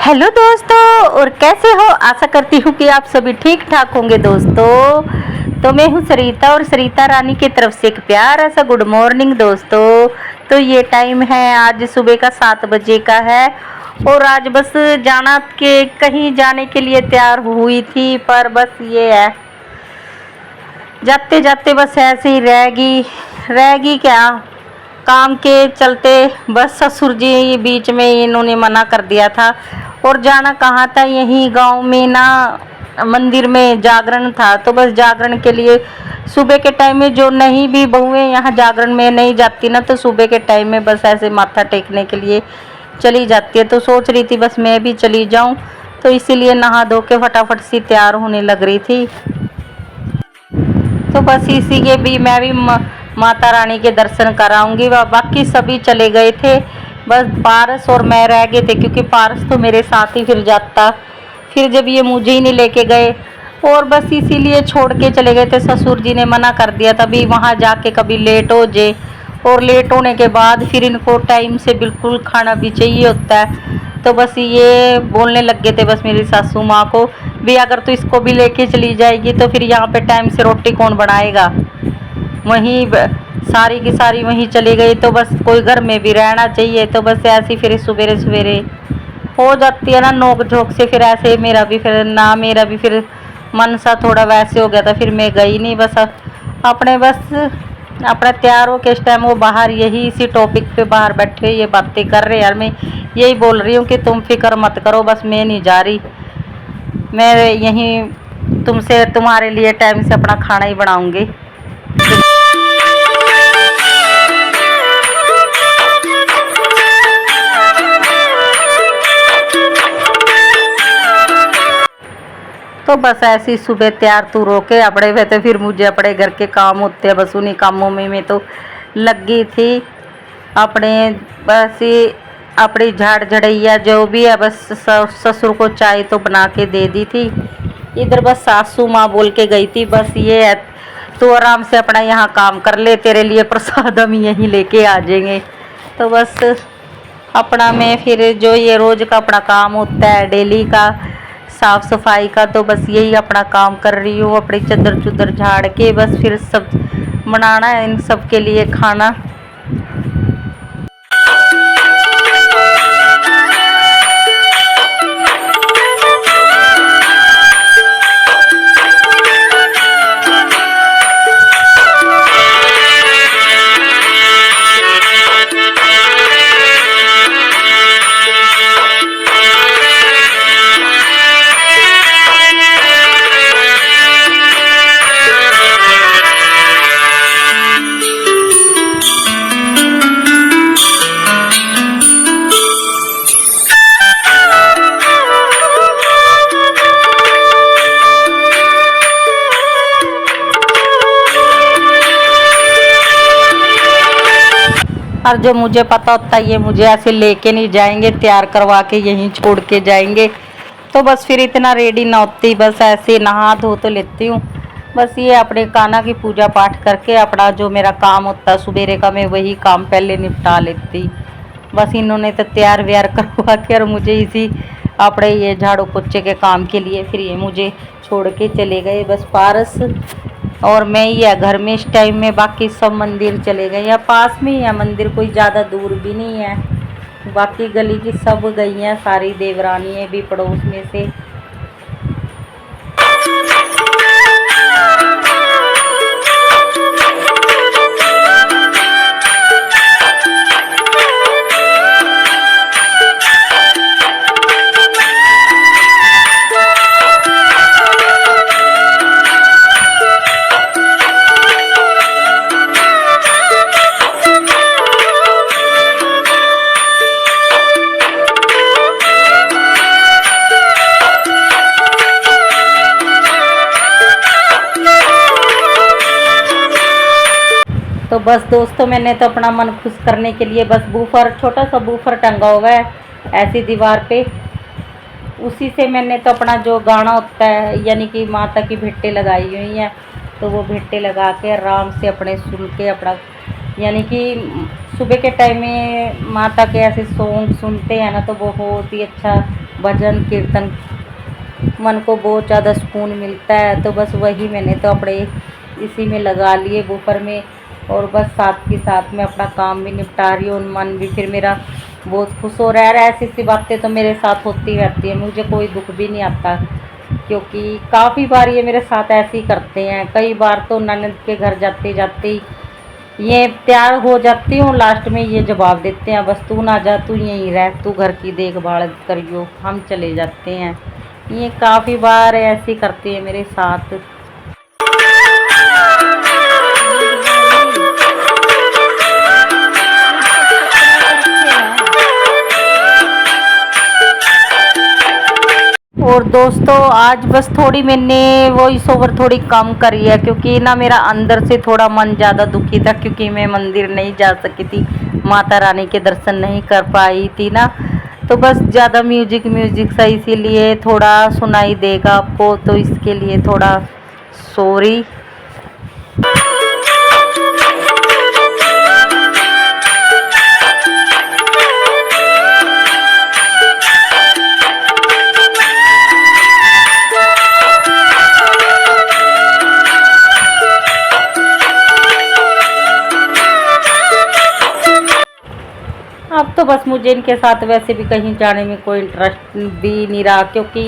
Hello दोस्तों, और कैसे हो। आशा करती हूँ कि आप सभी ठीक ठाक होंगे दोस्तों। तो मैं हूँ सरिता, और सरिता रानी की तरफ से एक प्यारा सा गुड मॉर्निंग दोस्तों। तो ये टाइम है आज सुबह का 7 बजे का है, और आज बस जाना के कहीं जाने के लिए तैयार हुई थी, पर बस ये है जाते जाते बस ऐसे ही रहेगी क्या, काम के चलते बस ससुर जी बीच में इन्होंने मना कर दिया था। और जाना कहाँ था, यहीं गांव में ना मंदिर में जागरण था। तो बस जागरण के लिए सुबह के टाइम में जो नहीं भी बहुएं यहाँ जागरण में नहीं जाती ना, तो सुबह के टाइम में बस ऐसे माथा टेकने के लिए चली जाती है। तो सोच रही थी बस मैं भी चली जाऊं, तो इसीलिए नहा धो के फटाफट सी तैयार होने लग रही थी। तो बस इसी के भी मैं भी माता रानी के दर्शन कराऊंगी। बाकी सभी चले गए थे, बस पारस और मैं रह गए थे, क्योंकि पारस तो मेरे साथ ही फिर जाता, फिर जब ये मुझे ही नहीं लेके गए, और बस इसीलिए छोड़ के चले गए थे। ससुर जी ने मना कर दिया, तभी वहाँ जाके कभी लेट हो जाए, और लेट होने के बाद फिर इनको टाइम से बिल्कुल खाना भी चाहिए होता है। तो बस ये बोलने लग गए थे बस मेरी सासू माँ को भी, अगर तू इसको भी लेके चली जाएगी तो फिर यहाँ पे टाइम से रोटी कौन बनाएगा। वहीं सारी की सारी वहीं चली गई, तो बस कोई घर में भी रहना चाहिए। तो बस ऐसी फिर सवेरे सवेरे हो जाती है ना नोक झोंक से, फिर ऐसे मेरा भी फिर मन सा थोड़ा वैसे हो गया था, फिर मैं गई नहीं। बस अपना तैयार हो के इस टाइम वो बाहर यही इसी टॉपिक पे बाहर बैठे ये बातें कर रहे। यार मैं यही बोल रही हूँ कि तुम फिक्र मत करो, बस मैं नहीं जा रही, मैं यहीं तुमसे तुम्हारे लिए टाइम से अपना खाना ही बनाऊंगी। तो बस ऐसी सुबह तैयार तू रोके अपने वे, तो फिर मुझे अपने घर के काम होते हैं, बस उन्हीं कामों में मैं तो लगी थी। अपने बस ये अपनी झाड़ झड़ैया जो भी है, बस ससुर को चाय तो बना के दे दी थी। इधर बस सासू माँ बोल के गई थी बस ये है, तू आराम से अपना यहाँ काम कर ले, तेरे लिए प्रसाद हम यहीं लेके आ जाएंगे। तो बस अपना मैं फिर जो ये रोज़ का अपना काम होता है डेली का साफ़ सफाई का, तो बस यही अपना काम कर रही हूँ। अपनी चद्दर चुद्दर झाड़ के बस फिर सब बनाना है इन सब के लिए खाना। और जो मुझे पता होता है ये मुझे ऐसे लेके नहीं जाएंगे, तैयार करवा के यहीं छोड़ के जाएंगे। तो बस फिर इतना रेडी ना होती, बस ऐसे नहा धो तो लेती हूँ। बस ये अपने कान्हा की पूजा पाठ करके अपना जो मेरा काम होता है सुबेरे का, मैं वही काम पहले निपटा लेती। बस इन्होंने तो तैयार व्यार करवा के और मुझे इसी अपने ये झाड़ू पोछे के काम के लिए फिर ये मुझे छोड़ के चले गए बस पारस और मैं ही है घर में इस टाइम में। बाकी सब मंदिर चले गए, या पास में ही है मंदिर, कोई ज़्यादा दूर भी नहीं है। बाकी गली की सब गई हैं, सारी देवरानियाँ भी पड़ोस में से। तो बस दोस्तों मैंने तो अपना मन खुश करने के लिए बस बूफर, छोटा सा बूफर टंगा हुआ है ऐसी दीवार पे, उसी से मैंने तो अपना जो गाना होता है यानी कि माता की भेंटें लगाई हुई हैं। तो वो भेंटें लगा के आराम से अपने सुन के अपना, यानी कि सुबह के टाइम में माता के ऐसे सॉन्ग सुनते हैं ना, तो बहुत ही अच्छा भजन कीर्तन, मन को बहुत ज़्यादा सुकून मिलता है। तो बस वही मैंने तो अपने इसी में लगा लिए वूफर में, और बस साथ के साथ में अपना काम भी निपटा रही हूँ। मन भी फिर मेरा बहुत खुश हो रहा है। ऐसी ऐसी बातें तो मेरे साथ होती रहती है, मुझे कोई दुख भी नहीं आता, क्योंकि काफ़ी बार ये मेरे साथ ऐसे ही करते हैं। कई बार तो ननद के घर जाते जाते ही ये तैयार हो जाती हूँ, लास्ट में ये जवाब देते हैं बस तू ना जा, तू यहीं रह, तू घर की देखभाल करियो, हम चले जाते हैं। ये काफ़ी बार ऐसे करते हैं मेरे साथ। और दोस्तों आज बस थोड़ी मैंने वॉइस ओवर थोड़ी कम करी है, क्योंकि ना मेरा अंदर से थोड़ा मन ज़्यादा दुखी था, क्योंकि मैं मंदिर नहीं जा सकी थी, माता रानी के दर्शन नहीं कर पाई थी ना। तो बस ज़्यादा म्यूजिक सा, इसीलिए थोड़ा सुनाई देगा आपको, तो इसके लिए थोड़ा सॉरी। अब तो बस मुझे इनके साथ वैसे भी कहीं जाने में कोई इंटरेस्ट भी नहीं रहा, क्योंकि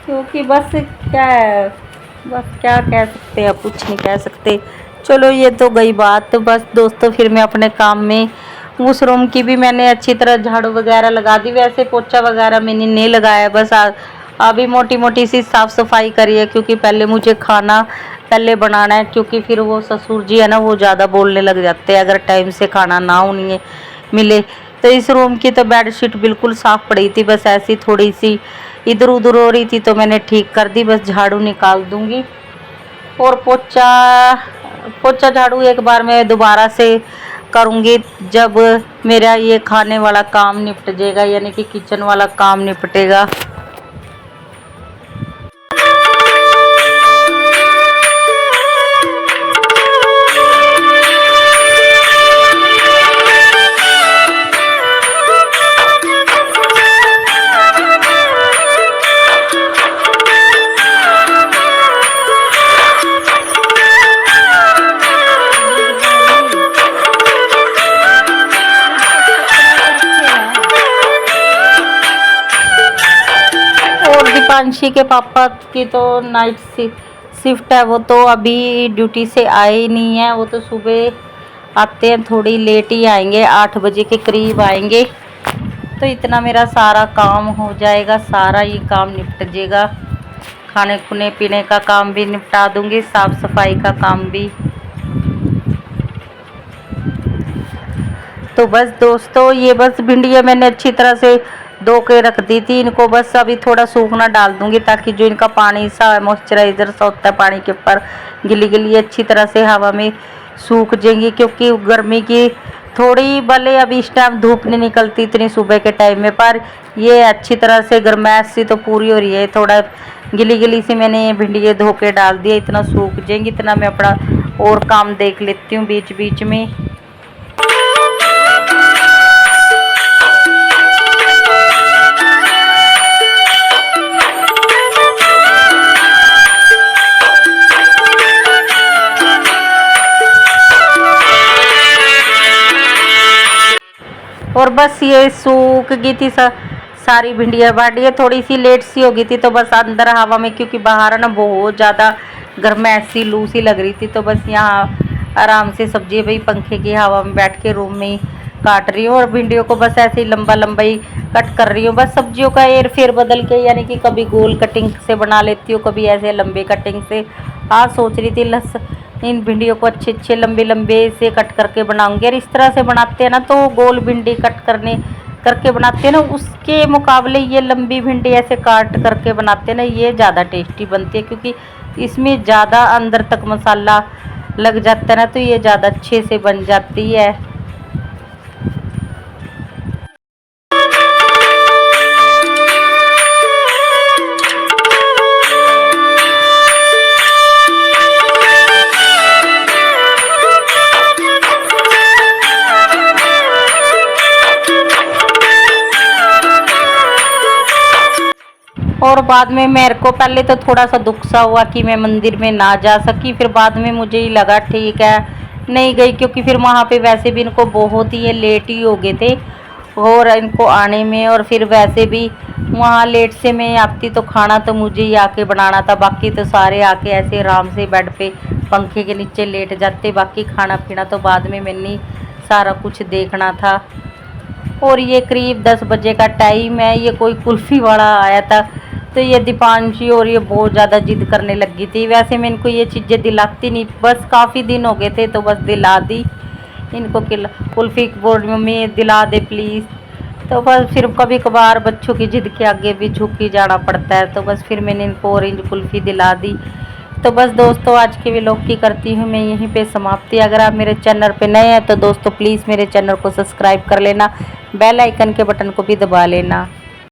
क्योंकि बस क्या है, बस क्या कह सकते हैं, कुछ नहीं कह सकते। चलो ये तो गई बात। तो बस दोस्तों फिर मैं अपने काम में, उस रूम की भी मैंने अच्छी तरह झाड़ू वगैरह लगा दी, वैसे पोछा वगैरह मैंने नहीं लगाया, बस अभी मोटी मोटी सी साफ़ सफाई करी है, क्योंकि पहले मुझे खाना पहले बनाना है, क्योंकि फिर वो ससुर जी है ना, वो ज़्यादा बोलने लग जाते हैं अगर टाइम से खाना ना उन्हें मिले। तो इस रूम की तो बेडशीट बिल्कुल साफ़ पड़ी थी, बस ऐसी थोड़ी सी इधर उधर हो रही थी, तो मैंने ठीक कर दी, बस झाड़ू निकाल दूंगी। और पोछा पोछा झाड़ू एक बार मैं दोबारा से करूंगी जब मेरा ये खाने वाला काम निपट जाएगा, यानी कि किचन वाला काम निपटेगा। और दीपांशी के पापा की तो नाइट शिफ्ट है, वो तो अभी ड्यूटी से आए ही नहीं है, वो तो सुबह आते हैं, थोड़ी लेट ही आएंगे, 8 बजे के करीब आएंगे। तो इतना मेरा सारा काम हो जाएगा, सारा ये काम निपट जाएगा, खाने खुने पीने का काम भी निपटा दूंगी, साफ सफाई का काम भी। तो बस दोस्तों ये बस भिंडियाँ मैंने अच्छी तरह से धो के रख दी थी, इनको बस अभी थोड़ा सूखना डाल दूंगी, ताकि जो इनका पानी सा मॉइस्चराइजर सा होता है पानी के ऊपर, गिली गिली अच्छी तरह से हवा में सूख जाएंगी, क्योंकि गर्मी की थोड़ी भले अभी इस टाइम धूप नहीं निकलती इतनी सुबह के टाइम में, पर ये अच्छी तरह से गर्मैश सी तो पूरी हो रही है। थोड़ा गिली गिली सी मैंने भिंडियाँ धो के डाल दिया, इतना सूख जाएंगी, इतना मैं अपना और काम देख लेती हूँ बीच बीच में। और बस ये सूख गई थी सारी भिंडियाँ बाडियाँ, थोड़ी सी लेट सी हो गई थी, तो बस अंदर हवा में, क्योंकि बाहर ना बहुत ज़्यादा गर्म ऐसी लू सी लग रही थी, तो बस यहाँ आराम से सब्जी भाई पंखे की हवा में बैठ के रूम में ही काट रही हूँ, और भिंडियों को बस ऐसे ही लंबा लंबा ही कट कर रही हूँ। बस सब्जियों का एर फेर बदल के, यानी कि कभी गोल कटिंग से बना लेती हूँ, कभी ऐसे लंबे कटिंग से। आज सोच रही थी इन भिंडियों को अच्छे अच्छे लंबे लंबे से कट करके बनाऊंगी, और इस तरह से बनाते हैं ना, तो गोल भिंडी कट करके बनाते हैं ना, उसके मुकाबले ये लंबी भिंडी ऐसे काट करके बनाते हैं ना, ये ज़्यादा टेस्टी बनती है, क्योंकि इसमें ज़्यादा अंदर तक मसाला लग जाता है ना, तो ये ज़्यादा अच्छे से बन जाती है। और बाद में मेरे को पहले तो थोड़ा सा दुख सा हुआ कि मैं मंदिर में ना जा सकी, फिर बाद में मुझे ही लगा ठीक है नहीं गई, क्योंकि फिर वहाँ पे वैसे भी इनको बहुत ही लेट ही हो गए थे और इनको आने में, और फिर वैसे भी वहाँ लेट से मैं आती तो खाना तो मुझे ही आके बनाना था, बाकी तो सारे आके ऐसे आराम से बेड पे पंखे के नीचे लेट जाते, बाकी खाना पीना तो बाद में मैंने सारा कुछ देखना था। और ये करीब 10 बजे का टाइम है, ये कोई कुल्फ़ी वाला आया था तो ये दीपांशी और ये बहुत ज़्यादा जिद करने लगी थी। वैसे मैं इनको ये चीज़ें दिलाती नहीं, बस काफ़ी दिन हो गए थे तो बस दिला दी इनको कुल्फ़ी, बोल मम्मी दिला दे प्लीज़। तो बस फिर कभी कभार बच्चों की जिद के आगे भी झुक ही जाना पड़ता है, तो बस फिर मैंने इनको ऑरेंज कुल्फ़ी दिला दी। तो बस दोस्तों आज की व्लॉग की करती हूँ मैं यहीं पे समाप्ति। अगर आप मेरे चैनल पे नए हैं तो दोस्तों प्लीज़ मेरे चैनल को सब्सक्राइब कर लेना, बेल आइकन के बटन को भी दबा लेना।